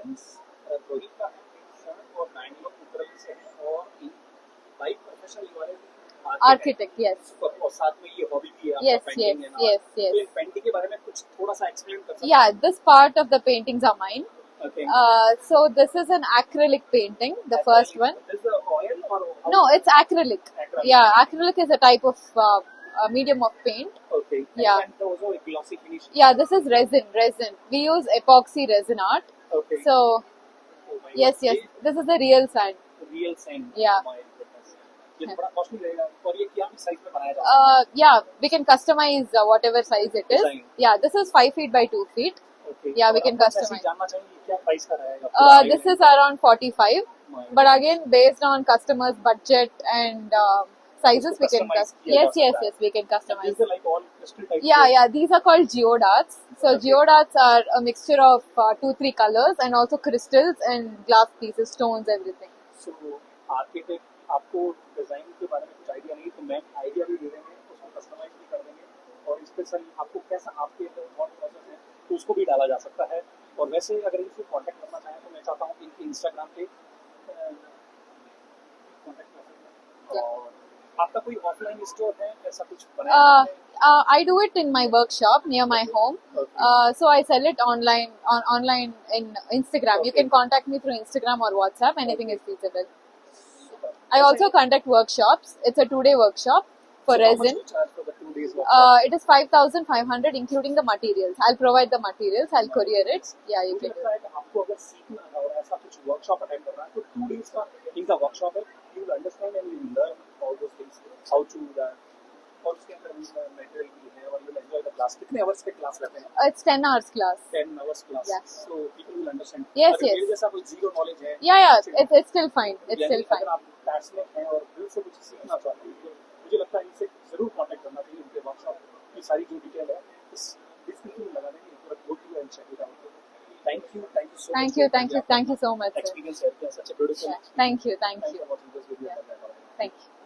रोहित का शर्ट और बैंगलोर उत्तराखंड से है और बाइक प्रोफेशनल वाले आर्किटेक्ट, यस। और साथ में ये हॉबी भी है आपका Yes, पेंटिंग yes, है ना। yes, तो yes. ये पेंटिंग के बारे में कुछ थोड़ा सा एक्सप्लेन कर सकते हैं? Yeah, this part of the paintings are mine. Okay. So this is an acrylic painting, the first one. This is the oil or how? No, it's acrylic. Acrylic. Yeah, acrylic is a type of medium of paint. Okay. Yeah. And also a glossy finish. Yeah, this is resin. We use epoxy resin art. Okay. So, Oh my yes, God. yes, this is the real sand. Real sand. Yeah. Oh my goodness. ये थोड़ा costly रहेगा और ये क्या size में बनाया जाता है? Yeah, we can customize whatever size it is. Design. Yeah, this is 5 feet by 2 feet. Okay. Yeah, we can customize. जानना चाहिए क्या प्राइस का रहेगा? This is around 45. But again, based on customers' budget and sizes, we can customize. Yes, we can customize. These are like all crystal type. Yeah, these are called geodarts. So geodarts are a mixture of 2-3 colors and also crystals and glass pieces, stones, everything. So architect आपको design के बारे में कुछ idea नहीं, तो मैं idea भी दे देंगे, उसको कस्टमाइज भी कर देंगे और स्पेशली आपको कैसा आपके थॉट प्रोसेस है तो उसको भी डाला जा सकता है। और वैसे अगर इनसे कांटेक्ट करना चाहें तो मैं चाहता हूँ इनके इंस्टाग्राम पे कांटेक्ट कर सकते हैं। और आपका कोई ऑफलाइन स्टोर है ऐसा कुछ बनाया है? I do it in my workshop near my home. So I sell it online in Instagram. You can contact me through Instagram or WhatsApp. Anything is feasible. I also conduct workshops. It's a 2-day workshop for resin. How much do you charge for the 2 days workshop? It is 5,500 including the materials. I'll provide the materials. I'll courier it. Yeah, you can. आपको अगर सीखना है और ऐसा कुछ workshop attend करना है तो 2 days का इनका वर्कशॉप है. You will understand and you will learn all those things, how to do that. और उसके अंदर मटेरियल भी है और you will enjoy the class. कितने hours के क्लास रहते हैं? It's 10 hours class. 10 hours class. Yeah. So people will understand. Yes, अगर yes. मेरे जैसा कोई zero knowledge है. Yeah. It's still fine. It's still fine. अगर आप पैशनेट हैं और दिल से कुछ सीखना चाहते हैं तो मुझे लगता है इनसे जरूर कांटेक्ट करना चाहिए. उनके वर्कशॉप की सारी जो डिटेल है इस डिस्क्रिप्शन में लगा देंगे. एक बार go to and check it out. Thank you so much. Experience है such a beautiful. Thank you. Thank you for watching this video. Thank you.